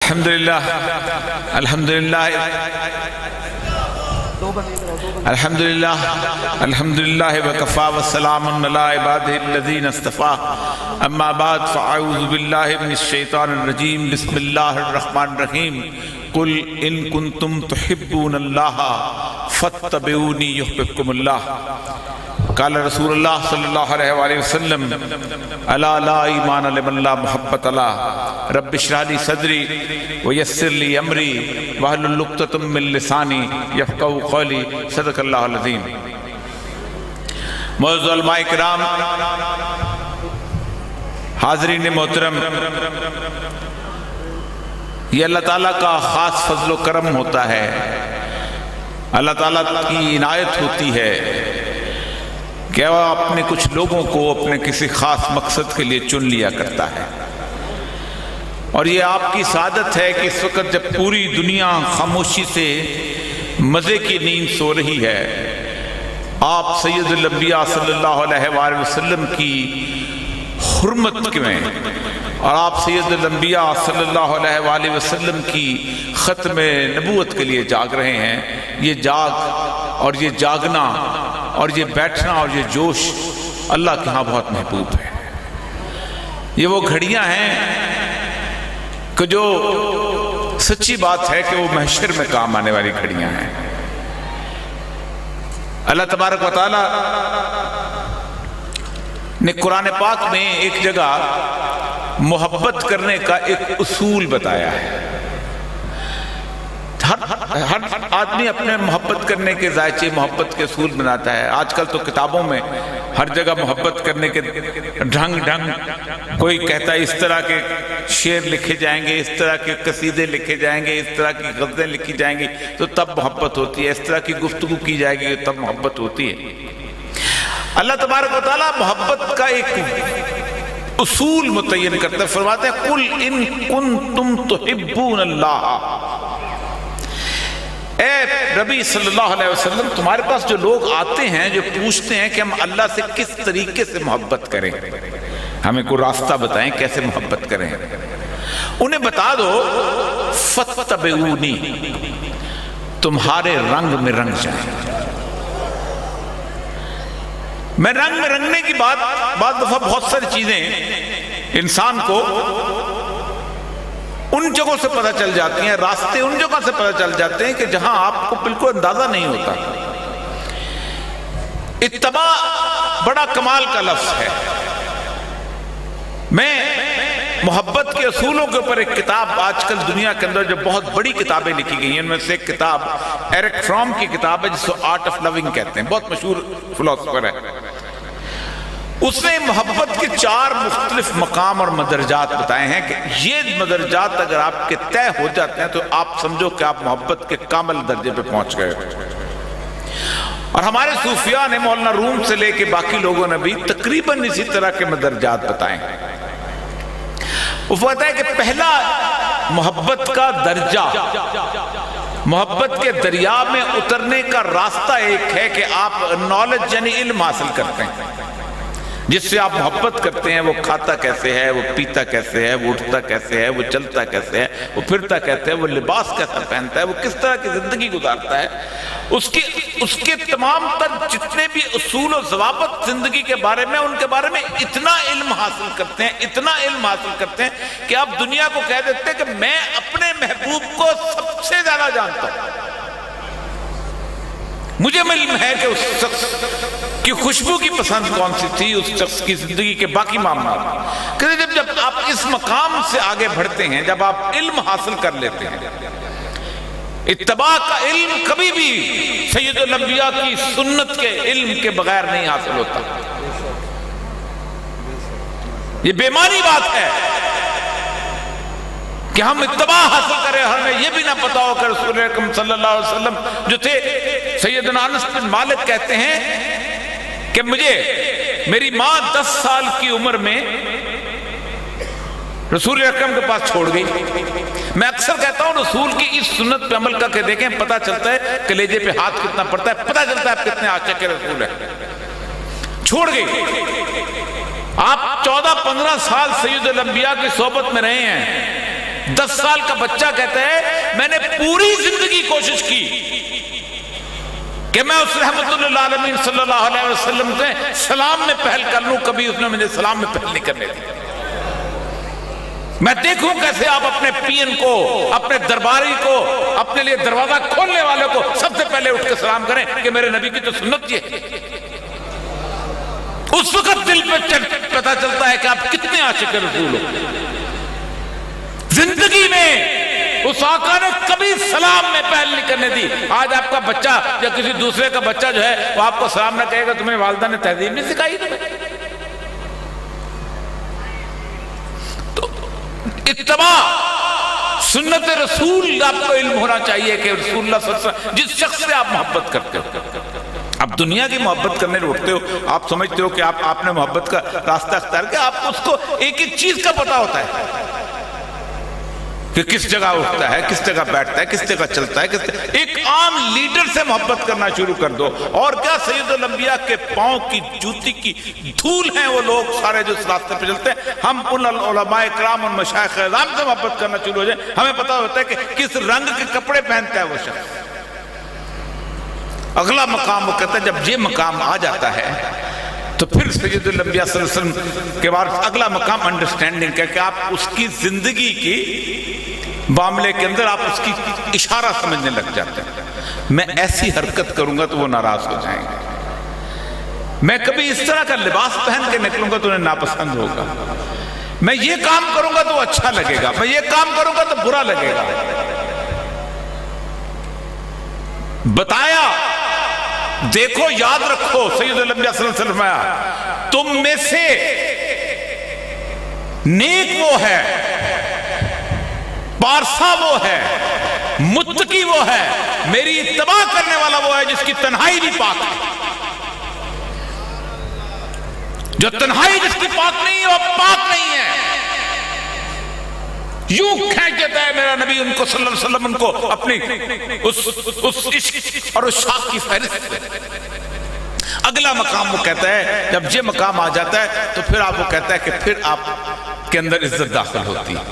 الحمدللہ الحمدللہ الحمدللہ الحمدللہ وکفا والسلام علی عبادہ الذین اصطفیٰ اما بعد فاعوذ باللہ من الشیطان الرجیم بسم اللہ الرحمن الرحیم قل ان کنتم تحبون اللہ فاتبعونی یحببکم اللہ قال رسول اللہ صلی اللہ علیہ وآلہ وسلم الا لا ایمان لمن لا محبت اللہ رب اشرح لی صدری ویسر لی امری واحلل عقدۃ من لسانی یفقہوا قولی صدق اللہ العظیم۔ معزز علماء کرام، حاضرین محترم، یہ اللہ تعالیٰ کا خاص فضل و کرم ہوتا ہے، اللہ تعالیٰ کی عنایت ہوتی ہے کہ وہ اپنے کچھ لوگوں کو اپنے کسی خاص مقصد کے لیے چن لیا کرتا ہے، اور یہ آپ کی سعادت ہے کہ اس وقت جب پوری دنیا خاموشی سے مزے کی نیند سو رہی ہے، آپ سید الانبیاء صلی اللہ علیہ وآلہ وسلم کی حرمت میں اور آپ سید الانبیاء صلی اللہ علیہ وآلہ وسلم کی ختم نبوت کے لیے جاگ رہے ہیں۔ یہ جاگ اور یہ جاگنا اور یہ بیٹھنا اور یہ جوش اللہ کے ہاں بہت محبوب ہے۔ یہ وہ گھڑیاں ہیں کہ جو سچی بات ہے کہ وہ محشر میں کام آنے والی گھڑیاں ہیں۔ اللہ تبارک و تعالی نے قرآن پاک میں ایک جگہ محبت کرنے کا ایک اصول بتایا ہے۔ ہر آدمی اپنے محبت کرنے کے ذائچے، محبت کے اصول بناتا ہے۔ آج کل تو کتابوں میں ہر جگہ محبت کرنے کے ڈھنگ کوئی کہتا ہے اس طرح کے شعر لکھے جائیں گے، اس طرح کے قصیدے لکھے جائیں گے، اس طرح کی غزلیں لکھی جائیں گی تو تب محبت ہوتی ہے، اس طرح کی گفتگو کی جائے گی تب محبت ہوتی ہے۔ اللہ تبارک و تعالیٰ محبت کا ایک اصول متعین کرتے فرماتے ہیں قل ان کنتم تحبون اللہ، اے نبی صلی اللہ علیہ وسلم تمہارے پاس جو لوگ آتے ہیں جو پوچھتے ہیں کہ ہم اللہ سے کس طریقے سے محبت کریں، ہمیں کوئی راستہ بتائیں کیسے محبت کریں، انہیں بتا دو فاتبعونی، تمہارے رنگ میں رنگ جائیں۔ میں رنگ میں رنگنے کی بعض دفعہ بہت ساری چیزیں انسان کو ان جگہوں سے پتہ چل جاتی ہیں، راستے ان جگہوں سے پتہ چل جاتے ہیں کہ جہاں آپ کو بالکل اندازہ نہیں ہوتا۔ اتباع بڑا کمال کا لفظ ہے۔ میں محبت کے اصولوں کے اوپر ایک کتاب آج کل دنیا کے اندر جو بہت بڑی کتابیں لکھی گئی ہیں ان میں سے ایک کتاب ایرک فرام کی کتاب ہے جس کو آرٹ آف لونگ کہتے ہیں، بہت مشہور فلسفر ہے۔ اس نے محبت کے 4 مختلف مقام اور مدرجات بتائے ہیں کہ یہ مدرجات اگر آپ کے طے ہو جاتے ہیں تو آپ سمجھو کہ آپ محبت کے کامل درجے پہ پہنچ گئے۔ اور ہمارے صوفیاء نے مولانا روم سے لے کے باقی لوگوں نے بھی تقریباً اسی طرح کے مدرجات بتائے ہیں۔ وہ کہتا ہے کہ پہلا محبت کا درجہ، محبت کے دریا میں اترنے کا راستہ ایک ہے کہ آپ نالج یعنی علم حاصل کرتے ہیں۔ جس سے آپ محبت کرتے ہیں وہ کھاتا کیسے ہے، وہ پیتا کیسے ہے، وہ اٹھتا کیسے ہے، وہ چلتا کیسے ہے، وہ پھرتا کیسے ہے، وہ لباس کیسا پہنتا ہے، وہ کس طرح کی زندگی گزارتا ہے، اس کے تمام تر جتنے بھی اصول و ضوابط زندگی کے بارے میں ان کے بارے میں اتنا علم حاصل کرتے ہیں، اتنا علم حاصل کرتے ہیں کہ آپ دنیا کو کہہ دیتے ہیں کہ میں اپنے محبوب کو سب سے زیادہ جانتا ہوں، مجھے علم ہے کہ اس شخص کی خوشبو کی پسند کون سی تھی، اس شخص کی زندگی کے باقی معاملات۔ کہ جب آپ اس مقام سے آگے بڑھتے ہیں، جب آپ علم حاصل کر لیتے ہیں، اتباع کا علم کبھی بھی سید الانبیاء کی سنت کے علم کے بغیر نہیں حاصل ہوتا۔ یہ بیماری بات ہے کہ ہم اتباع حاصل کریں، ہمیں یہ بھی نہ پتا ہو کہ رسول اکرم صلی اللہ علیہ وسلم جو تھے، سیدنا انس بن مالک کہتے ہیں کہ میری ماں 10 سال کی عمر میں رسول اکرم کے پاس چھوڑ گئی۔ میں اکثر کہتا ہوں رسول کی اس سنت پہ عمل کر کے دیکھیں، پتہ چلتا ہے کلیجے پہ ہاتھ کتنا پڑتا ہے، پتہ چلتا ہے آپ کتنے عاشق رسول ہیں۔ چھوڑ گئی، آپ 14-15 سال سید الانبیاء کی صحبت میں رہے ہیں، 10 سال کا بچہ کہتا ہے میں نے پوری زندگی کوشش کی کہ میں اس رحمت اللہ عالمین صلی اللہ علیہ وسلم سے سلام میں پہل کر لوں، کبھی اس نے مجھے سلام میں پہل نہیں کرنے دی۔ میں دیکھوں کیسے آپ اپنے پین کو، اپنے درباری کو، اپنے لیے دروازہ کھولنے والے کو سب سے پہلے اٹھ کے سلام کریں کہ میرے نبی کی تو سنت یہ ہے۔ اس وقت دل پہ پتہ چلتا ہے کہ آپ کتنے عاشق رسول ہو۔ زندگی میں اس آقا نے کبھی سلام میں پہل نہیں کرنے دی۔ آج آپ کا بچہ یا کسی دوسرے کا بچہ جو ہے وہ آپ کو سلام نہ کہے گا، تمہیں والدہ نے تہذیب نہیں سکھائی تمہیں؟ تو اتباع سنت رسول آپ کو علم ہونا چاہیے کہ رسول اللہ صلی اللہ علیہ وسلم جس شخص سے آپ محبت کرتے ہو، اب دنیا کی محبت کرنے اٹھتے ہو، آپ سمجھتے ہو کہ آپ نے محبت کا راستہ اختیار کیا، آپ اس کو ایک ایک چیز کا پتہ ہوتا ہے کہ کس جگہ اٹھتا ہے، کس جگہ بیٹھتا ہے، کس جگہ چلتا ہے، ایک عام لیڈر سے محبت کرنا شروع کر دو۔ اور کیا سید الانبیاء کے پاؤں کی جوتی کی دھول ہیں وہ لوگ سارے جو اس راستے پہ چلتے ہیں۔ ہم ان علماء کرام اور مشائخ اعظام سے محبت کرنا شروع ہو جائیں، ہمیں پتہ ہوتا ہے کہ کس رنگ کے کپڑے پہنتا ہے وہ شخص۔ اگلا مقام وہ کہتا ہے جب یہ مقام آ جاتا ہے تو پھر سید الانبیاء صلی اللہ علیہ وسلم کے بعد اگلا مقام انڈرسٹینڈنگ ہے کہ آپ اس کی زندگی کی معاملے کے اندر آپ اس کی اشارہ سمجھنے لگ جاتے ہیں۔ میں ایسی حرکت کروں گا تو وہ ناراض ہو جائیں گے، میں کبھی اس طرح کا لباس پہن کے نکلوں گا تو انہیں ناپسند ہوگا، میں یہ کام کروں گا تو اچھا لگے گا، میں یہ کام کروں گا تو برا لگے گا۔ بتایا، دیکھو، یاد رکھو، سید الانبیاء صلی اللہ علیہ وسلم فرمایا تم میں سے نیک وہ ہے، پارسا وہ ہے، متقی وہ ہے، میری اتباع کرنے والا وہ ہے جس کی تنہائی بھی پاک ہے۔ جو تنہائی جس کی پاک نہیں ہے وہ پاک نہیں ہے۔ یوں کھینچ دیتا ہے میرا نبی ان کو صلی اللہ علیہ وسلم، ان کو اپنی اس عشق اور اس شاق کی فہرست میں۔ اگلا مقام وہ کہتا ہے جب یہ مقام آ جاتا ہے تو پھر آپ وہ کہتا ہے کہ پھر آپ کے اندر عزت داخل ہوتی ہے،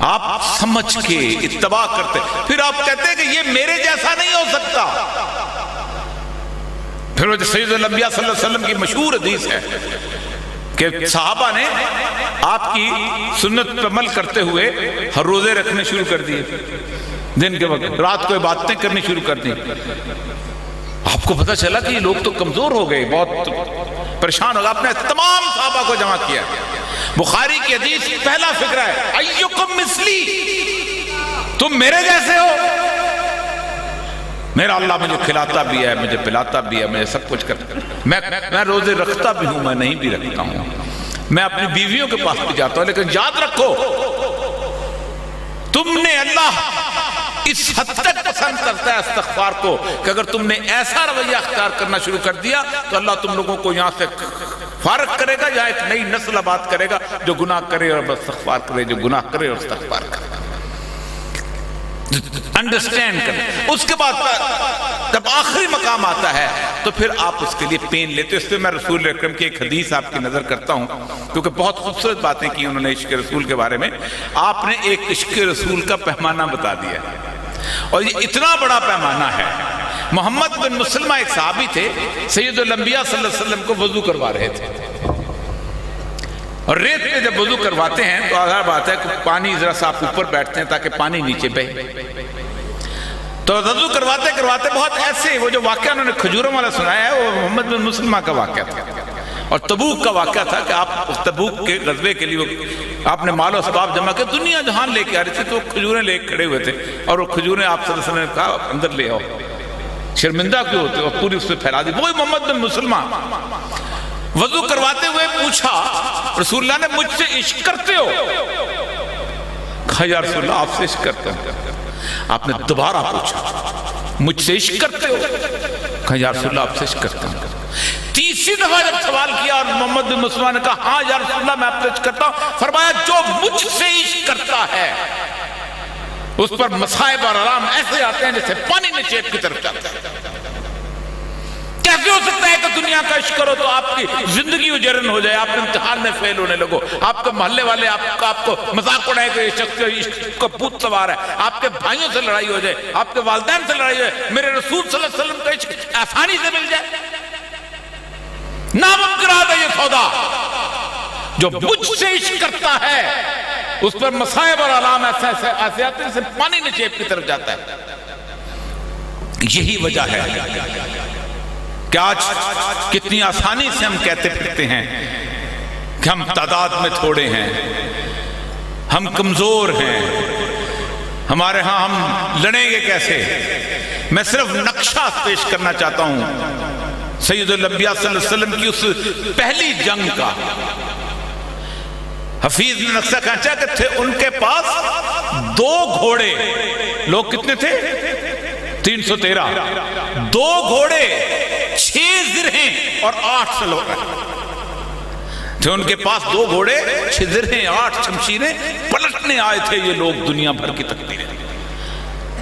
آپ سمجھ کے اتباع کرتے، پھر آپ کہتے ہیں کہ یہ میرے جیسا نہیں ہو سکتا۔ پھر وہ سید الانبیاء صلی اللہ علیہ وسلم کی مشہور حدیث ہے کہ صحابہ نے آپ کی سنت پر عمل کرتے ہوئے ہر روزے رکھنے شروع کر دیے، دن کے وقت، رات کو عبادتیں کرنی شروع کر دی۔ آپ کو پتہ چلا کہ یہ لوگ تو کمزور ہو گئے، بہت پریشان ہو گئے، آپ نے تمام صحابہ کو جمع کیا۔ بخاری کی حدیث پہلا فقرہ ہے ایکم مثلی، تم میرے جیسے ہو، میرا اللہ مجھے کھلاتا بھی ہے، مجھے پلاتا بھی ہے، مجھے سب کچھ کرتا ہے، میں روزے رکھتا بھی ہوں، میں نہیں بھی رکھتا ہوں، میں اپنی بیویوں کے پاس بھی جاتا ہوں، لیکن یاد رکھو تم نے، اللہ اس حد تک پسند کرتا ہے استغفار کو کہ اگر تم نے ایسا رویہ اختیار کرنا شروع کر دیا تو اللہ تم لوگوں کو یہاں سے فارغ کرے گا، یا ایک نئی نسل آباد کرے گا جو گناہ کرے اور استغفار کرے، جو گناہ کرے اور استغفار کرے۔ انڈرسٹینڈ کریں۔ اس کے بعد جب آخری مقام آتا ہے تو پھر آپ اس کے لیے پین لیتے ہو۔ اس پہ میں رسول اکرم کی ایک حدیث آپ کی نظر کرتا ہوں کیونکہ بہت خوبصورت باتیں کی انہوں نے عشق رسول کے بارے میں۔ آپ نے ایک عشق رسول کا پیمانہ بتا دیا اور یہ اتنا بڑا پیمانہ ہے۔ محمد بن مسلمہ ایک صحابی تھے، سید الانبیاء صلی اللہ علیہ وسلم کو وضو کروا رہے تھے، اور ریت پہ جب وضو کرواتے ہیں تو آدھار بات ہے کہ پانی ذرا سا آپ اوپر بیٹھتے ہیں تاکہ پانی نیچے بہے۔ تو وضو کرواتے کرواتے بہت ایسے، وہ جو واقعہ انہوں نے کھجوروں والا سنایا ہے وہ محمد بن مسلمہ کا واقعہ تھا، اور تبوک کا واقعہ تھا کہ آپ تبوک کے غزوے کے لیے آپ نے مال و اسباب جمع کے دنیا جہان لے کے آ رہی تھی، تو وہ کھجوریں لے کھڑے ہوئے تھے، اور وہ کھجوریں آپ صلی اللہ علیہ وسلم نے کہا اندر لے آؤ، شرمندہ کیوں ہوتے، اور پوری اس پہ پھیلا دی۔ وہی محمد بن مسلمہ وضو کرواتے ہوئے پوچھا رسول اللہ نے مجھ سے عشق کرتے ہو؟ کہا یا رسول اللہ آپ سے عشق کرتے ہو۔ آپ نے دوبارہ پوچھا مجھ سے عشق کرتے ہو؟ کہا یا رسول اللہ آپ سے عشق کرتا ہوں۔ تیسری دفعہ جب سوال کیا اور محمد بن مسلمہ نے کہا ہاں یا رسول اللہ میں آپ سے عشق کرتا ہوں، فرمایا جو مجھ سے عشق کرتا ہے اس پر مصائب اور آرام ایسے آتے ہیں جیسے پانی میں چیپ کی طرف جاتا ہے۔ کیسے ہو سکتا ہے کہ دنیا کا عشق کرو تو آپ کی زندگی اجرن ہو جائے، آپ امتحان میں فیل ہونے لگو، آپ کے محلے والے آپ کو مذاق اڑائے کہ یہ شخص عشق کا بھوت سوار ہے، آپ کے بھائیوں سے لڑائی ہو جائے، آپ کے والدین سے لڑائی ہو جائے، میرے رسول صلی اللہ علیہ وسلم کا عشق آسانی سے مل جائے؟ ناممکن ہے یہ سودا۔ جو مجھ سے عشق کرتا ہے اس پر مصائب اور آلام ایسے آتے ہیں، پانی نچیب کی طرف جاتا ہے۔ یہی وجہ ہے کہ آج کتنی آسانی سے ہم کہتے پھرتے ہیں کہ ہم تعداد میں تھوڑے ہیں، ہم کمزور ہیں، ہمارے ہاں ہم لڑیں گے کیسے۔ میں صرف نقشہ پیش کرنا چاہتا ہوں سید الانبیاء صلی اللہ علیہ وسلم کی اس پہلی جنگ کا۔ حفیظ نے نقشہ کھینچا کہ تھے ان کے پاس 2 گھوڑے، لوگ کتنے تھے؟ 313، 2 گھوڑے، 6 زرہیں اور 8 سلور تھے ان کے پاس۔ 2 گھوڑے، 6 زرہیں، 8 شمشیریں، پلٹنے آئے تھے یہ لوگ دنیا بھر کی تقدیریں۔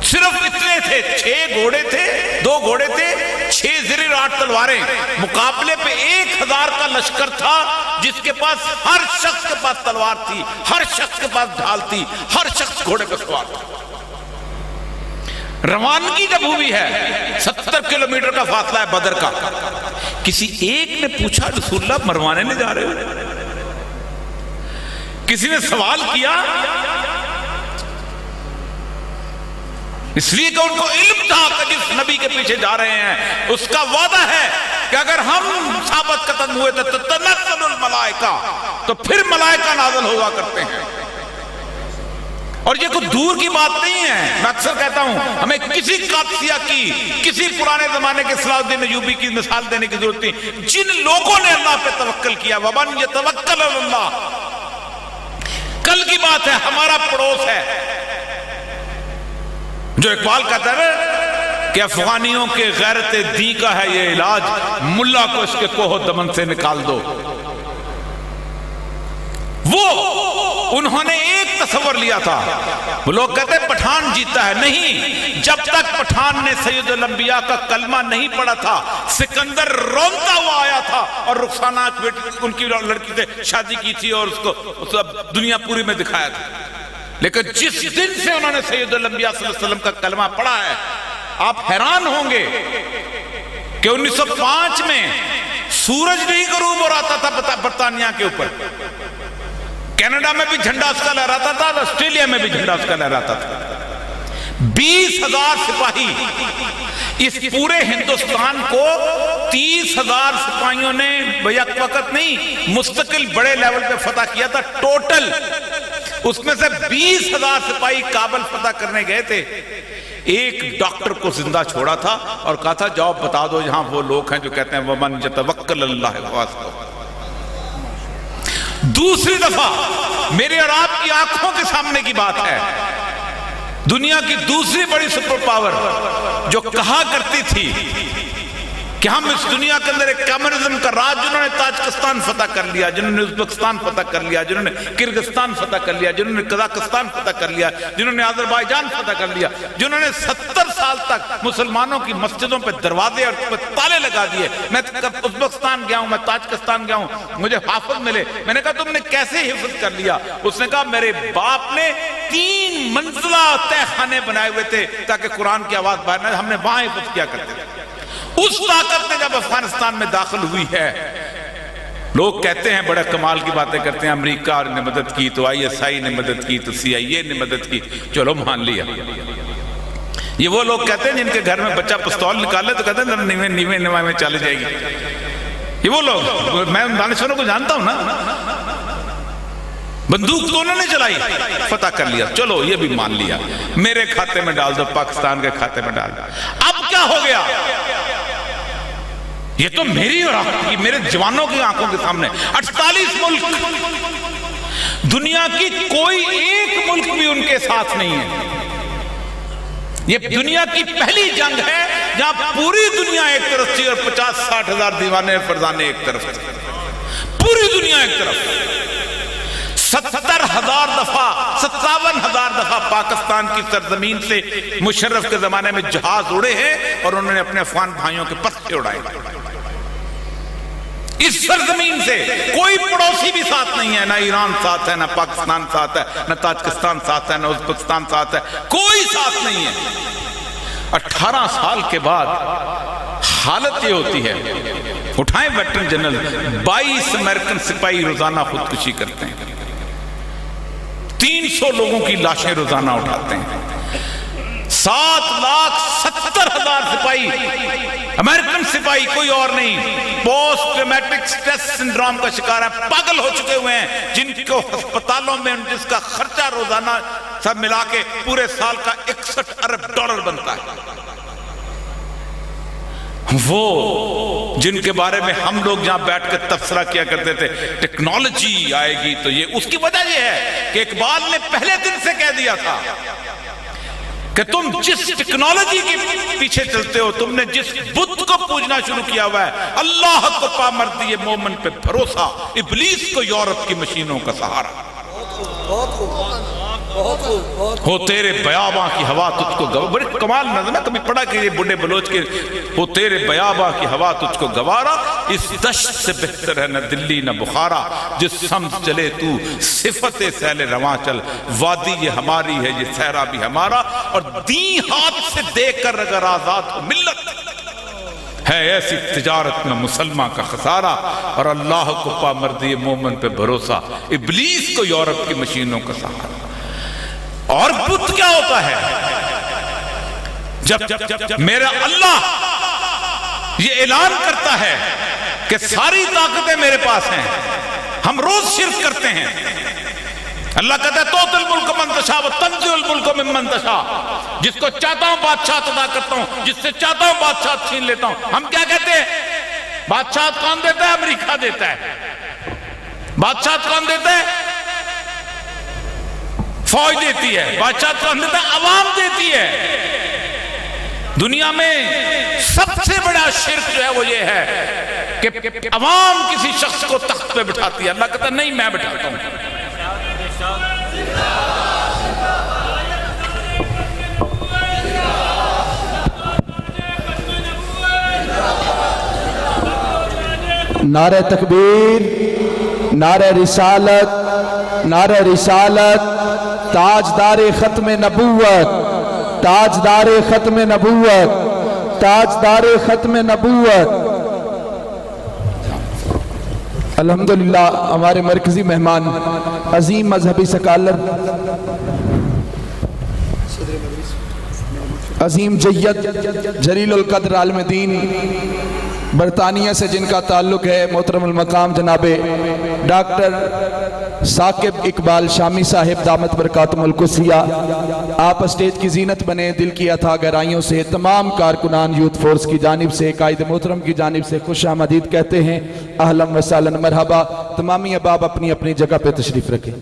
صرف اتنے تھے، 6 گھوڑے تھے، 2 گھوڑے تھے، 6 زرہیں، 8 تلواریں۔ مقابلے پہ 1000 کا لشکر تھا جس کے پاس ہر شخص کے پاس تلوار تھی، ہر شخص کے پاس ڈھال تھی، ہر شخص گھوڑے پہ سوار تھا۔ روانگی جب ہوئی ہے 70 کلومیٹر کا فاصلہ ہے بدر کا، کسی ایک نے پوچھا رسول اللہ مروانے میں جا رہے ہو؟ کسی نے سوال کیا؟ اس لیے کہ ان کو علم تھا کہ جس نبی کے پیچھے جا رہے ہیں اس کا وعدہ ہے کہ اگر ہم ثابت قدم ہوئے تو تنزل الملائکہ، تو پھر ملائکہ نازل ہوا کرتے ہیں۔ اور یہ کوئی دور کی بات نہیں ہے، میں اکثر کہتا ہوں ہمیں کسی قادسیہ کی، کسی پرانے زمانے کے صلاح الدین ایوبی کی مثال دینے کی ضرورت نہیں۔ جن لوگوں نے اللہ پہ توکل کیا، وَمَنْ يَتَوَكَّلْ عَلَى اللَّهِ، کل کی بات ہے، ہمارا پڑوس ہے جو اقبال کہتا ہے کہ افغانیوں کے غیرت دی کا ہے یہ علاج، ملا کو اس کے کوہ دمن سے نکال دو۔ وہ انہوں نے ایک تصور لیا تھا، وہ لوگ کہتے ہیں پٹھان جیتا ہے، نہیں، جب تک پٹھان نے سید الانبیاء کا کلمہ نہیں پڑھا تھا سکندر رونتا ہوا آیا تھا اور رخسانہ ان کی لڑکی سے شادی کی تھی اور اس کو دنیا پوری میں دکھایا تھا۔ لیکن جس دن سے انہوں نے سید الانبیاء صلی اللہ علیہ وسلم کا کلمہ پڑھا ہے، آپ حیران ہوں گے کہ 1905 میں سورج نہیں غروب ہو رہا تھا برطانیہ کے اوپر، کینیڈا میں بھی جھنڈا اس کا لہراتا تھا، آسٹریلیا میں بھی جھنڈا اس کا لہراتا تھا۔ 20,000 سپاہی، اس پورے ہندوستان کو 30,000 سپاہیوں نے بیک وقت نہیں مستقل بڑے لیول پہ فتح کیا تھا ٹوٹل۔ اس میں سے 20,000 سپاہی کابل فتح کرنے گئے تھے، ایک ڈاکٹر کو زندہ چھوڑا تھا اور کہا تھا جاؤ بتا دو یہاں وہ لوگ ہیں جو کہتے ہیں وَمَنْ يَتَوَكَّلْ عَلَى اللَّهِ۔ دوسری دفعہ میرے اور آپ کی آنکھوں کے سامنے کی بات ہے، دنیا کی دوسری بڑی سپر پاور جو کہا کرتی تھی کہ ہم اس دنیا کے اندر ایک کمیونزم کا راج، جنہوں نے تاجکستان فتح کر لیا، جنہوں نے ازبکستان فتح کر لیا، جنہوں نے کرغزستان فتح کر لیا، جنہوں نے قزاقستان فتح کر لیا، جنہوں نے آذربائیجان فتح کر لیا، جنہوں نے 70 سال تک مسلمانوں کی مسجدوں پہ دروازے اور تالے لگا دیے۔ میں ازبکستان گیا ہوں، میں تاجکستان گیا ہوں، مجھے حافظ ملے، میں نے کہا تم نے کیسے حفظ کر لیا؟ اس نے کہا میرے باپ نے 3 منزلہ تہ خانے بنائے ہوئے تھے تاکہ قرآن کی آواز باہر نہ، ہم نے وہاں حفظ کیا کرتے تھے۔ اس طاقت نے جب افغانستان میں داخل ہوئی ہے، لوگ کہتے ہیں بڑے کمال کی باتیں کرتے ہیں، امریکہ نے مدد کی تو ISI نے مدد کی تو CIA نے مدد کی، چلو مان لیا۔ یہ وہ لوگ کہتے ہیں جن کے گھر میں بچہ پستول نکالے تو کہتے ہیں نیوے میں چلے جائے گی۔ یہ وہ لوگ، میں دانشوروں کو جانتا ہوں نا، بندوق تو انہوں نے چلائی، فتح کر لیا، چلو یہ بھی مان لیا، میرے کھاتے میں ڈال دو، پاکستان کے کھاتے میں ڈال دو۔ اب کیا ہو گیا؟ یہ تو میری اور آپ کی، میرے جوانوں کی آنکھوں کے سامنے 48 ملک، دنیا کی کوئی ایک ملک بھی ان کے ساتھ نہیں ہے۔ یہ دنیا کی پہلی جنگ ہے جہاں پوری دنیا ایک طرف تھی اور 50-60 ہزار دیوانے فرزانے ایک طرف تھے، پوری دنیا ایک طرف۔ 70,000 دفعہ 57,000 دفعہ پاکستان کی سرزمین سے مشرف کے زمانے میں جہاز اڑے ہیں اور انہوں نے اپنے افغان بھائیوں کے پرچے اڑائے۔ اس سرزمین سے کوئی پڑوسی بھی ساتھ نہیں ہے، نہ ایران ساتھ ہے، نہ پاکستان ساتھ ہے، نہ تاجکستان ساتھ ہے، نہ ازبکستان ساتھ ہے، کوئی ساتھ نہیں ہے۔ 18 سال کے بعد حالت یہ ہوتی ہے، اٹھائیں ویٹرن جنرل، 22 امریکن سپاہی روزانہ خودکشی کرتے ہیں، 300 لوگوں کی لاشیں روزانہ اٹھاتے ہیں، 7,70,000 سپاہی، امریکن سپاہی، کوئی اور نہیں، پوسٹ ٹرامیٹک سٹریس سنڈروم کا شکار ہے، پاگل ہو چکے ہوئے ہیں، جن کو ہسپتالوں میں جس کا خرچہ روزانہ سب ملا کے پورے سال کا 61 ارب ڈالر بنتا ہے۔ وہ جن کے بارے میں ہم لوگ جہاں بیٹھ کر تبصرہ کیا کرتے تھے ٹیکنالوجی آئے گی تو یہ، اس کی وجہ یہ ہے کہ اقبال نے پہلے دن سے کہہ دیا تھا کہ تم جس ٹیکنالوجی کے پیچھے چلتے ہو، تم نے جس بت کو پوجنا شروع کیا ہوا ہے، اللہ کو پامردی مومن پہ بھروسہ، ابلیس کو یورپ کی مشینوں کا سہارا۔ ہو تیرے بیاباں کی ہوا تجھ کو گوارا، بڑی کمال نظم ہے، کبھی پڑھا کہ یہ بڈھے بلوچ کے، ہو تیرے بیاباں کی ہوا تجھ کو گوارا، اس دشت سے بہتر ہے نہ دلی نہ بخارا، جس سمت چلے تو صفت سیل رواں چل، وادی یہ ہماری ہے یہ صحرا بھی ہمارا، اور دیں ہاتھ سے دے کر اگر آزاد ہو ملت ہے ایسی تجارت میں مسلمان کا خسارہ، اور اللہ کو پامردی مومن پہ بھروسہ، ابلیس کو یورپ کی مشینوں کا سہارا۔ اور بت کیا ہوتا ہے؟ جب میرا اللہ یہ اعلان کرتا ہے کہ ساری طاقتیں میرے پاس ہیں، ہم روز شرک کرتے ہیں، اللہ کہتا ہے تُؤْتِي الْمُلْكَ مَن تَشَاءُ وَتَنزِعُ الْمُلْكَ مِمَّن تَشَاءُ، جس کو چاہتا ہوں بادشاہت عطا کرتا ہوں، جس سے چاہتا ہوں بادشاہت چھین لیتا ہوں۔ ہم کیا کہتے ہیں؟ بادشاہت کون دیتا ہے؟ امریکہ دیتا ہے۔ بادشاہت کون دیتا ہے؟ فوج دیتی ہے۔ بادشاہت کون دیتا ہے؟ عوام دیتی ہے۔ دنیا میں سب سے بڑا شرک جو ہے وہ یہ ہے کہ عوام کسی شخص کو تخت پہ بٹھاتی ہے، اللہ کہتا ہے نہیں میں بٹھاتا ہوں۔ نعرہ تکبیر، نعرہ رسالت، نعرہ رسالت، تاجدار ختم نبوت، تاجدار ختم نبوت، تاجدار ختم نبوت۔ الحمدللہ ہمارے مرکزی مہمان عظیم مذہبی سکالر، عظیم جید جلیل القدر عالم دین برطانیہ سے جن کا تعلق ہے، محترم المقام جناب ڈاکٹر ثاقب اقبال شامی صاحب دامت برکاتہم القدسیہ، آپ اسٹیج کی زینت بنے، دل کی عطا گہرائیوں سے تمام کارکنان یوتھ فورس کی جانب سے، قائد محترم کی جانب سے خوش آمدید کہتے ہیں، اہلا و سہلا مرحبا۔ تمامی احباب اپنی اپنی جگہ پہ تشریف رکھیں۔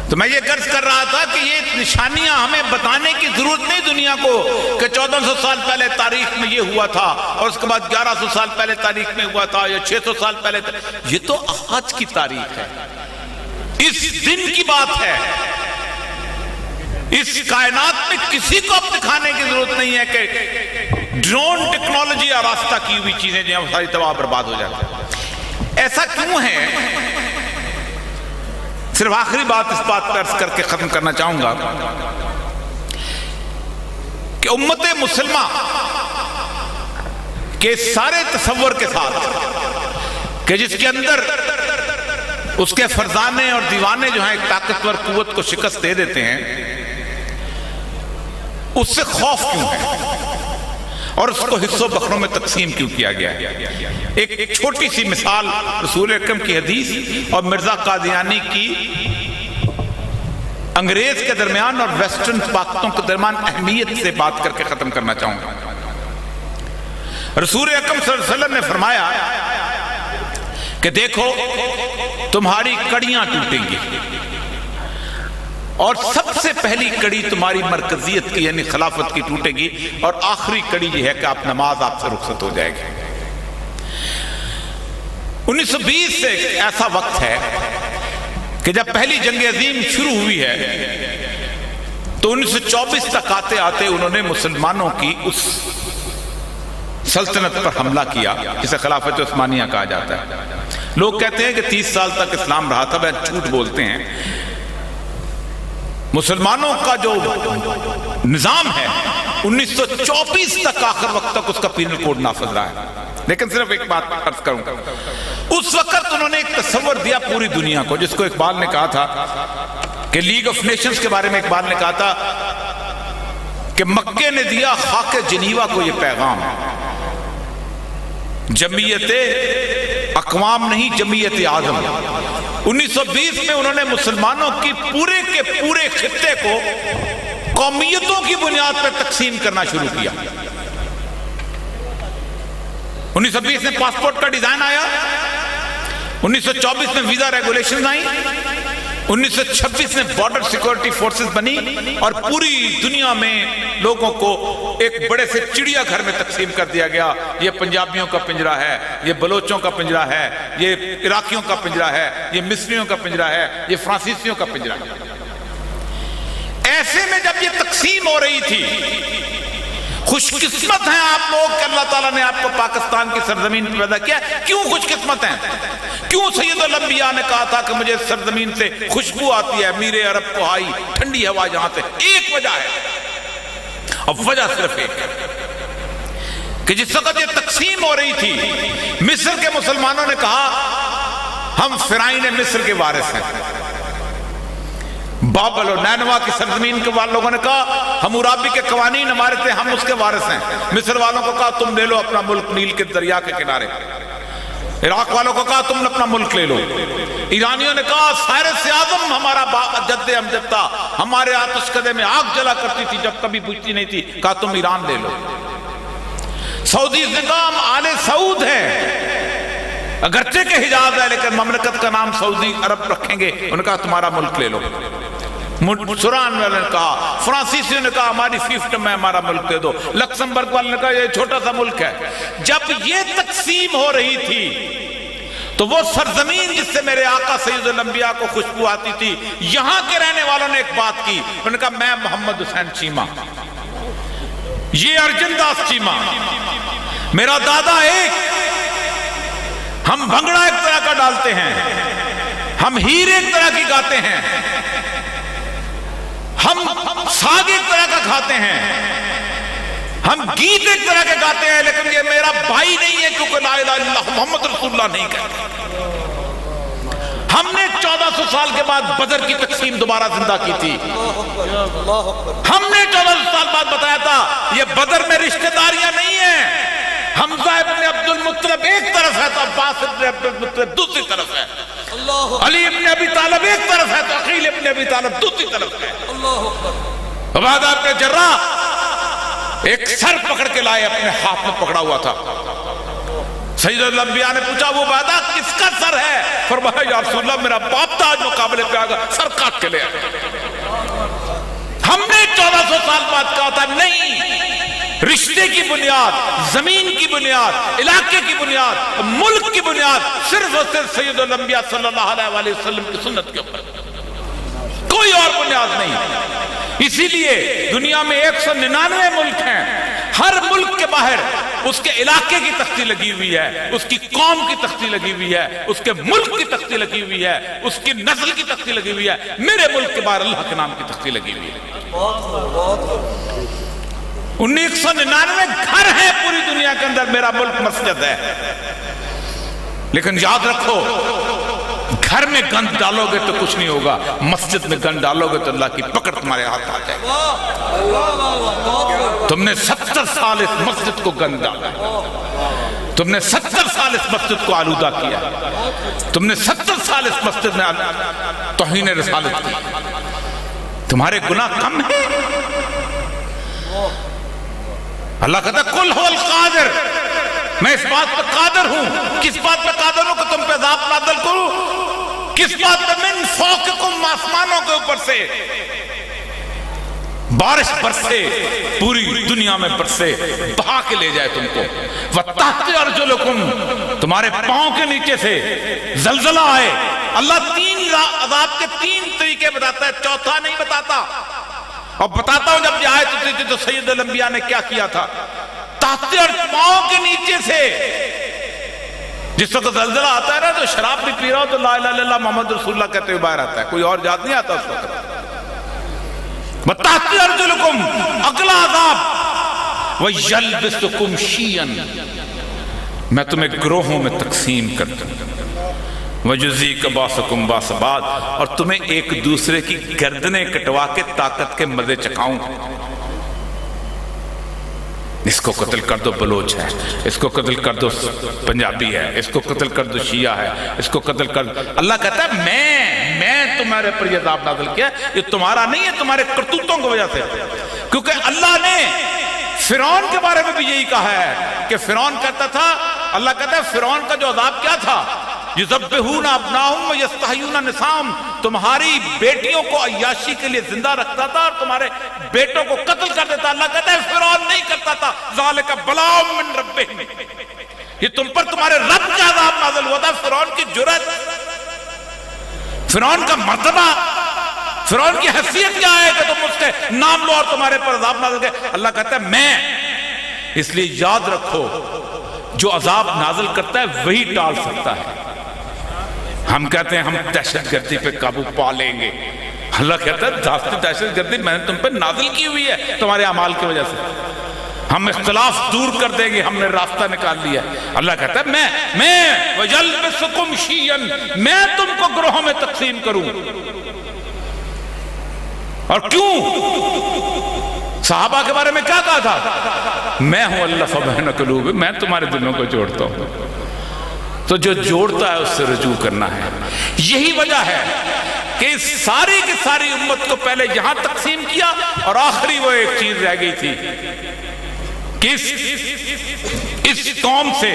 تو میں یہ غرض کر رہا تھا کہ یہ نشانیاں ہمیں بتانے کی ضرورت نہیں دنیا کو کہ 1400 سال پہلے تاریخ میں یہ ہوا تھا، اور اس کے بعد 1100 سال پہلے تاریخ میں ہوا تھا، یا 600 سال پہلے، یہ تو آج کی تاریخ ہے، اس دن کی بات ہے۔ اس کائنات میں کسی کو اب دکھانے کی ضرورت نہیں ہے کہ ڈرون ٹیکنالوجی آراستہ کی ہوئی چیزیں جو ہیں ساری تباہ برباد ہو جاتی ہیں۔ ایسا کیوں ہے؟ صرف آخری بات اس بات پر عرض کر کے ختم کرنا چاہوں گا کہ امت مسلمہ کے سارے تصور کے ساتھ کہ جس کے اندر اس کے فرزانے اور دیوانے جو ہیں ایک طاقتور قوت کو شکست دے دیتے ہیں، اس سے خوف کیوں ہے اور اس کو حصوں بخروں میں تقسیم کیوں کیا گیا ہے؟ ایک چھوٹی سی مثال رسول اکرم کی حدیث اور مرزا قادیانی کی انگریز کے درمیان اور ویسٹرن طاقتوں کے درمیان اہمیت سے بات کر کے ختم کرنا چاہوں گا۔ رسول اکرم صلی اللہ علیہ وسلم نے فرمایا کہ دیکھو تمہاری کڑیاں ٹوٹیں گی، اور سب سے پہلی کڑی تمہاری مرکزیت کی یعنی خلافت کی ٹوٹے گی، اور آخری کڑی یہ ہے کہ آپ نماز آپ سے رخصت ہو جائے گی۔ 1920 سے ایسا وقت ہے کہ جب پہلی جنگ عظیم شروع ہوئی ہے تو 1924 تک آتے آتے انہوں نے مسلمانوں کی اس سلطنت پر حملہ کیا جسے خلافت عثمانیہ کہا جاتا ہے. لوگ کہتے ہیں کہ 30 سال تک اسلام رہا تھا، وہ جھوٹ بولتے ہیں. مسلمانوں کا جو نظام ہے 1924 تک آخر وقت تک اس کا پینل کوڈ نافذ رہا ہے. لیکن صرف ایک بات عرض کروں گا، اس وقت انہوں نے ایک تصور دیا پوری دنیا کو، جس کو اقبال نے کہا تھا کہ لیگ آف نیشنز کے بارے میں اقبال نے کہا تھا کہ مکے نے دیا خاک جنیوا کو یہ پیغام، جمعیت اقوام نہیں جمعیت اعظم. 1920 میں انہوں نے مسلمانوں کی پورے کے پورے خطے کو قومیتوں کی بنیاد پر تقسیم کرنا شروع کیا. 1920 میں پاسپورٹ کا ڈیزائن آیا، 1924 میں ویزا ریگولیشن آئیں، 1926 میں بارڈر سیکورٹی فورسز بنی اور پوری دنیا میں لوگوں کو ایک بڑے سے چڑیا گھر میں تقسیم کر دیا گیا. یہ پنجابیوں کا پنجرہ ہے، یہ بلوچوں کا پنجرہ ہے، یہ عراقیوں کا پنجرہ ہے، یہ مصریوں کا پنجرہ ہے، یہ فرانسیسیوں کا پنجرہ ہے. ایسے میں جب یہ تقسیم ہو رہی تھی، خوش قسمت ہیں آپ لوگ کہ اللہ تعالیٰ نے آپ کو پاکستان کی سرزمین پر پیدا کیا. کیوں خوش قسمت ہیں؟ کیوں سید الانبیاء نے کہا تھا کہ مجھے سرزمین سے خوشبو آتی ہے، میرے عرب کو آئی ٹھنڈی ہوا جہاں سے؟ ایک وجہ ہے، اب وجہ صرف ایک ہے کہ جس وقت یہ تقسیم ہو رہی تھی، مصر کے مسلمانوں نے کہا ہم فرعون مصر کے وارث ہیں. بابل اور نینوا کی سرزمین کے لوگوں نے کہا حمورابی کے قوانین ہمارے تھے، ہم اس کے وارث ہیں. مصر والوں کو کہا تم لے لو اپنا ملک نیل کے دریا کے کنارے. عراق والوں کو کہا تم اپنا ملک لے لو. ایرانیوں نے کہا سائرس اعظم ہمارا جد امجد تھا، ہمارے آتش کدے میں آگ جلا کرتی تھی جب کبھی بجھتی نہیں تھی، کہا تم ایران لے لو. سعودیز نے کہا ہم آل سعود ہیں، اگرچہ کہ حجاز ہے لیکن مملکت کا نام سعودی عرب رکھیں گے. انہوں نے کہا تمہارا ملک لے لو. سوران والے نے کہا، فرانسیسیوں نے کہا ہماری فیفٹم میں ہمارا ملک دے دو. لکسمبرگ والے نے کہا یہ چھوٹا سا ملک ہے. جب یہ تقسیم ہو رہی تھی تو وہ سرزمین جس سے میرے آقا سید الانبیاء کو خوشبو آتی تھی، یہاں کے رہنے والوں نے ایک بات کی. انہوں نے کہا میں محمد حسین چیمہ، یہ ارجن داس چیمہ، میرا دادا ایک، ہم بھنگڑا ایک طرح کا ڈالتے ہیں، ہم ہیر ایک طرح کی گاتے ہیں، ہم ساگ ایک طرح کا کھاتے ہیں، ہم گیت ایک طرح کے گاتے ہیں، لیکن یہ میرا بھائی نہیں ہے کیونکہ لا الہ الا اللہ محمد رسول اللہ نہیں کہتے. ہم نے 1400 سال کے بعد بدر کی تقسیم دوبارہ زندہ کی تھی. ہم نے 1400 سال بعد بتایا تھا یہ بدر میں رشتہ داریاں نہیں ہیں. حمزہ ابن عبد المطلب ایک طرف ہے تو عباس ابن عبد المطلب دوسری طرف ہے. علی ابن ابی طالب ایک طرف ہے تو عقیل ابن ابی طالب دوسری طرف ہے. عبادہ ابن جراح ایک سر پکڑ کے لائے، اپنے ہاتھ میں پکڑا ہوا تھا. سید الانبیاء نے پوچھا وہ عبادہ کس کا سر ہے؟ فرمایا یا رسول اللہ میرا باپ تھا آج مقابلے پہ آگا سر کاٹ کے لے آیا. ہم نے 1400 سال بعد کہا تھا نہیں، رشتے کی بنیاد، زمین کی بنیاد، علاقے کی بنیاد، ملک کی بنیاد صرف اور صرف سید الانبیاء صلی اللہ علیہ وسلم کی سنت کے اوپر، کوئی اور بنیاد نہیں. اسی لیے دنیا میں 199 ملک ہیں، ہر ملک کے باہر اس کے علاقے کی تختی لگی ہوئی ہے، اس کی قوم کی تختی لگی ہوئی ہے، اس کے ملک کی تختی لگی ہوئی ہے، اس کی نسل کی تختی لگی ہوئی ہے. میرے ملک کے باہر اللہ کے نام کی تختی لگی ہوئی ہے. 199 گھر ہیں پوری دنیا کے اندر، میرا ملک مسجد ہے. لیکن یاد رکھو گھر میں گند ڈالو گے تو کچھ نہیں ہوگا، مسجد میں گند ڈالو گے تو اللہ کی پکڑ تمہارے ہاتھ آ جائے گی. تم نے 70 سال اس مسجد کو گند ڈالا، تم نے 70 سال اس مسجد کو آلودہ کیا، تم نے 70 سال اس مسجد میں توہین رسالت کی. تمہارے گناہ کم ہیں؟ اللہ کہتا ہے کل هو القادر، میں اس بات پہ قادر ہوں. کس بات پہ قادر ہوں؟ کہ تم پہ عذاب نازل کروں. کس بات پہ؟ من فوقکم، آسمانوں کے اوپر سے بارش برسے، پوری دنیا میں برسے، بہا کے لے جائے تم کو. وَتَحْتِ أَرْجُلُكُمْ، تمہارے پاؤں کے نیچے سے زلزلہ آئے. اللہ 3 عذاب کے 3 طریقے بتاتا ہے، چوتھا نہیں بتاتا. اور بتاتا ہوں جب یہ آیت اتری تھی تو سید الانبیاء نے کیا کیا تھا. تحت پاؤں کے نیچے سے جس وقت زلزلہ آتا ہے نا تو شراب بھی پی رہا ہو تو لا الہ الا اللہ محمد رسول اللہ کہتے ہوئے باہر آتا ہے, کوئی اور یاد نہیں آتا اس وقت. وَتَحْتِ أَرْجُلُكُمْ اگلا عذاب وَيَلْبِسُكُمْ شِيًّا, میں تمہیں گروہوں میں تقسیم کرتا ہوں. وَجُزِيكَ بَعْضُكُمْ بَعْضًا بعض, اور تمہیں ایک دوسرے کی گردنیں کٹوا کے طاقت کے مزے چکھاؤں. اس کو قتل کر دو بلوچ ہے, اس کو قتل کر دو پنجابی ہے, اس کو قتل کر دو شیعہ ہے, اس کو قتل کر دو. اللہ کہتا ہے میں تمہارے پر یہ عذاب نازل کیا, یہ تمہارا نہیں ہے, تمہارے کرتوتوں کی وجہ سے. کیونکہ اللہ نے فرعون کے بارے میں بھی یہی کہا ہے کہ فرعون کہتا تھا, اللہ کہتا ہے فرعون کا جو عذاب کیا تھا, یذبحون ابناءہم ویستحیون نساءہم, تمہاری بیٹیوں کو عیاشی کے لیے زندہ رکھتا تھا اور تمہارے بیٹوں کو قتل کر دیتا. اللہ کہتا ہے فرعون نہیں کرتا تھا. ذالک بلاء من ربہم, یہ تم پر تمہارے رب کا عذاب نازل ہوا تھا. فرعون کی جرأت, فرعون کا مرتبہ, فرعون کی حیثیت کیا ہے کہ تم اس کے نام لو اور تمہارے پر عذاب نازل کرے. اللہ کہتا ہے میں, اس لیے یاد رکھو جو عذاب نازل کرتا ہے وہی ٹال سکتا ہے. ہم کہتے ہیں ہم دہشت گردی پہ قابو پا لیں گے. اللہ کہتا ہے دہشت گردی میں نے تم پہ نازل کی ہوئی ہے تمہارے اعمال کی وجہ سے. ہم اختلاف دور کر دیں گے, ہم نے راستہ نکال لیا. اللہ کہتا ہے میں وَيَلْبِسُكُمْ شِيًّا, میں تم کو گروہوں میں تقسیم کروں. اور کیوں؟ صحابہ کے بارے میں کیا کہا تھا؟ میں ہوں اللہ بین قلوب, میں تمہارے دلوں کو جوڑتا ہوں. تو جو جوڑتا ہے اس سے رجوع کرنا ہے. یہی وجہ ہے کہ ساری کی ساری امت کو پہلے یہاں تقسیم کیا اور آخری وہ ایک چیز رہ گئی تھی کہ اس قوم سے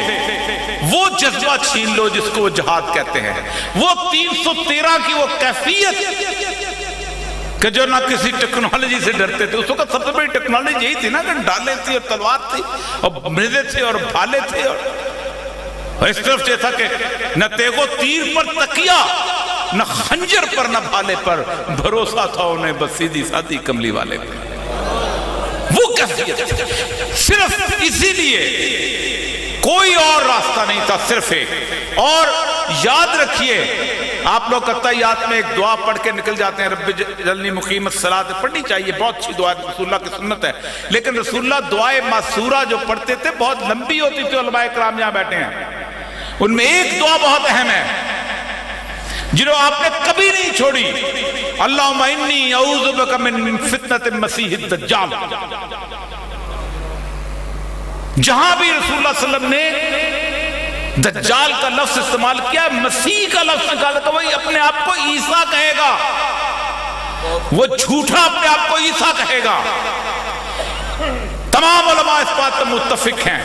وہ جذبہ چھین لو جس کو وہ جہاد کہتے ہیں, وہ 313 کی وہ کیفیت کہ جو نہ کسی ٹیکنالوجی سے ڈرتے تھے. اس وقت سب سے بڑی ٹیکنالوجی یہی تھی نا کہ ڈالیں تھی اور تلوار تھی اور مریضے تھے اور بھالے تھے, اور اس طرف یہ تھا کہ نہ تیغ و تیر پر تکیہ, نہ خنجر پر نہ بھالے پر, بھروسہ تھا انہیں بس سیدھی سادھی کملی والے پر. وہ کیفیت صرف اسی لیے کوئی اور راستہ نہیں تھا, صرف ایک. اور یاد رکھیے, آپ لوگ قطعیات میں ایک دعا پڑھ کے نکل جاتے ہیں, رب جعلنی مقیم الصلاۃ, پڑھنی چاہیے, بہت اچھی دعا ہے, رسول اللہ کی سنت ہے. لیکن رسول اللہ دعائے ماسورہ جو پڑھتے تھے بہت لمبی ہوتی تھی. علماء کرام یہاں بیٹھے ہیں, ان میں ایک دعا بہت اہم ہے جنہوں آپ نے کبھی نہیں چھوڑی, اللہم انی اعوذ بک من فتنۃ المسیح الدجال. جہاں بھی رسول اللہ صلی اللہ علیہ وسلم نے دجال کا لفظ استعمال کیا, مسیح کا لفظ نکالا, تو وہی اپنے آپ کو عیسیٰ کہے گا, وہ جھوٹا اپنے آپ کو عیسیٰ کہے گا. تمام علماء اس بات پر متفق ہیں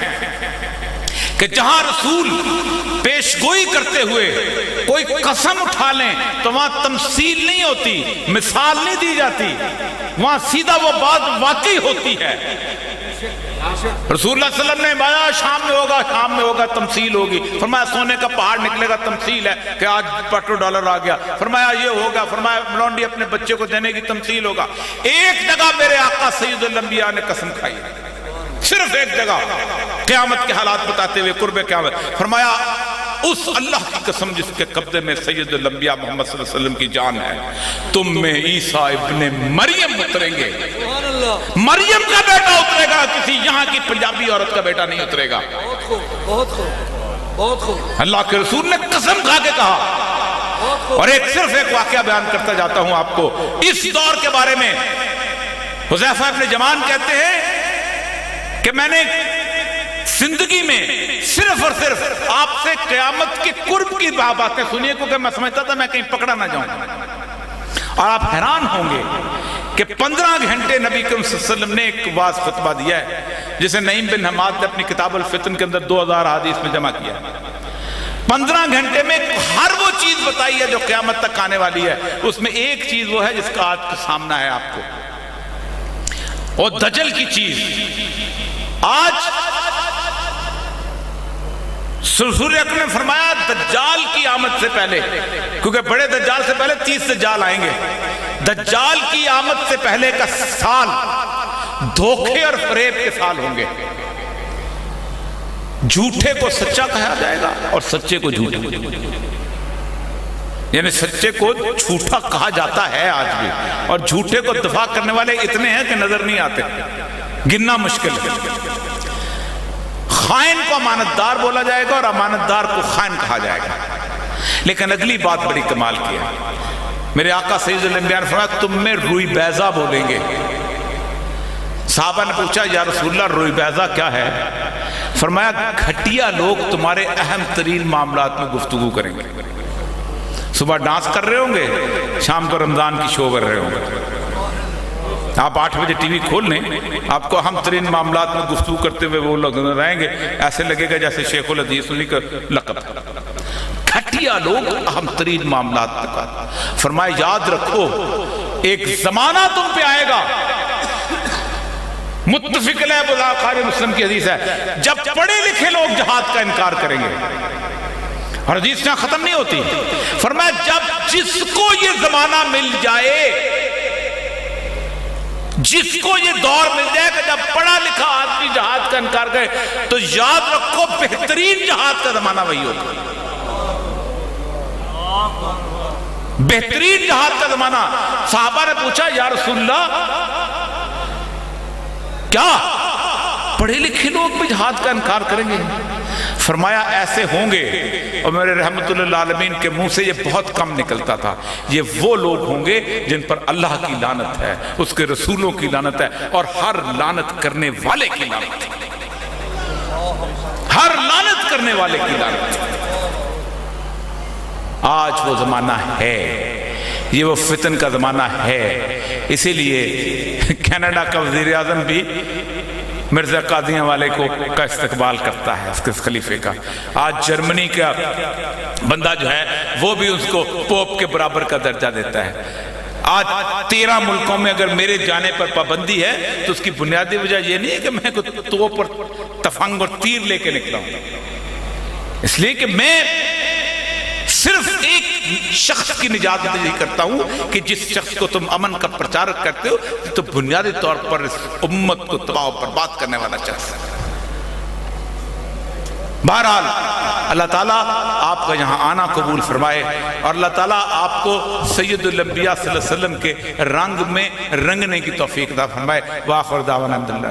کہ جہاں رسول پیشگوئی کرتے ہوئے کوئی قسم اٹھا لیں تو وہاں تمثیل نہیں ہوتی, مثال نہیں دی جاتی, وہاں سیدھا وہ بات واقعی ہوتی ہے. رسول اللہ صلی اللہ علیہ وسلم نے بایا شام میں ہوگا تمثیل ہوگی. فرمایا سونے کا پہاڑ نکلے گا, تمثیل ہے کہ آج پیٹرو ڈالر آ گیا. فرمایا یہ ہوگا, فرمایا ملونڈی اپنے بچے کو دینے کی تمثیل ہوگا. ایک جگہ میرے آقا سید الانبیاء نے قسم کھائی, صرف ایک جگہ, قیامت کے حالات بتاتے ہوئے قرب قیامت. فرمایا اس اللہ کی قسم جس کے قبضے میں سید الانبیاء محمد صلی اللہ علیہ وسلم کی جان ہے, تم میں عیسیٰ ابن مریم اتریں گے. مریم کا بیٹا اترے گا, کسی یہاں کی پنجابی عورت کا بیٹا نہیں اترے گا. اللہ کے رسول نے قسم کھا کے کہا. اور صرف ایک واقعہ بیان کرتا جاتا ہوں آپ کو اس دور کے بارے میں. حذیفہ ابن جمان کہتے ہیں کہ میں نے زندگی میں صرف اور صرف آپ سے قیامت کے قرب کی باتیں سنیے, کیونکہ میں سمجھتا تھا میں کہیں پکڑا نہ جاؤں. اور آپ حیران ہوں گے کہ 15 گھنٹے نبی کریم صلی اللہ علیہ وسلم نے ایک واضح خطبہ دیا ہے, جسے نعیم بن حماد نے اپنی کتاب الفتن کے اندر 2000 حدیث میں جمع کیا. 15 گھنٹے میں ہر وہ چیز بتائی ہے جو قیامت تک آنے والی ہے. اس میں ایک چیز وہ ہے جس کا آج سامنا ہے آپ کو, اور دجل کی چیز. آج رسول اکرم نے فرمایا دجال کی آمد سے پہلے, کیونکہ بڑے دجال سے پہلے 30 دجال آئیں گے, دجال کی آمد سے پہلے کا سال دھوکے اور فریب کے سال ہوں گے. جھوٹے کو سچا کہا جائے گا اور سچے کو جھوٹا, یعنی سچے کو جھوٹا کہا جاتا ہے آج بھی, اور جھوٹے کو دفاع کرنے والے اتنے ہیں کہ نظر نہیں آتے, گننا مشکل ہے. خائن کو امانتدار بولا جائے گا اور امانتدار کو خائن کہا جائے گا. لیکن اگلی بات بڑی کمال کی ہے. میرے آقا سید الانبیاء نے فرمایا تم میں روئی بیضا بولیں گے. صحابہ نے پوچھا یا رسول اللہ روئی بیضا کیا ہے؟ فرمایا گھٹیا لوگ تمہارے اہم ترین معاملات میں گفتگو کریں گے. صبح ڈانس کر رہے ہوں گے, شام کو رمضان کی شو کر رہے ہوں گے. آپ 8 بجے ٹی وی کھول لیں, آپ کو اہم ترین معاملات میں گفتگو کرتے ہوئے وہ لوگ رہیں گے, ایسے لگے گا جیسے شیخ الحدیث انہی کا لقب. گھٹیا لوگ اہم ترین معاملات میں. فرمایا یاد رکھو ایک زمانہ تم پہ آئے گا, متفق علیہ بخاری مسلم کی حدیث ہے, جب پڑھے لکھے لوگ جہاد کا انکار کریں گے. اور حدیث یہاں ختم نہیں ہوتی. فرمایا جب جس کو یہ زمانہ مل جائے, جس کو یہ دور مل جائے کہ جب پڑھا لکھا آدمی جہاد کا انکار کرے, تو یاد رکھو بہترین جہاد کا زمانہ وہی ہوگا. بہترین جہاد کا زمانہ. صحابہ نے پوچھا یا رسول اللہ کیا پڑھے لکھے لوگ بھی جہاد کا انکار کریں گے؟ فرمایا ایسے ہوں گے, اور میرے رحمت اللہ عالمین کے منہ سے یہ بہت کم نکلتا تھا, یہ وہ لوگ ہوں گے جن پر اللہ کی لعنت ہے, اس کے رسولوں کی لعنت ہے, اور ہر لعنت کرنے والے کی لعنت ہے. ہر لعنت کرنے والے کی لعنت. آج وہ زمانہ ہے, یہ وہ فتن کا زمانہ ہے. اسی لیے کینیڈا کا وزیر اعظم بھی مرزا قادیاں والے کا استقبال کرتا ہے, اس کے خلیفے کا. آج جرمنی کا بندہ جو ہے وہ بھی اس کو پوپ کے برابر کا درجہ دیتا ہے. آج 13 ملکوں میں اگر میرے جانے پر پابندی ہے تو اس کی بنیادی وجہ یہ نہیں ہے کہ میں کوئی توپ اور تفنگ اور تیر لے کے نکلا ہوں, اس لیے کہ میں صرف ایک شخص کی نجات نہیں کرتا ہوں کہ جس شخص کو تم امن کا پرچارک کرتے ہو تو بنیادی طور پر اس امت کو تباہ و برباد کرنے والا شخص ہے. بہرحال اللہ تعالیٰ آپ کا یہاں آنا قبول فرمائے, اور اللہ تعالیٰ آپ کو سید الانبیاء صلی اللہ علیہ وسلم کے رنگ میں رنگنے کی توفیق عطا فرمائے. وآخر دعوانا الحمدللہ.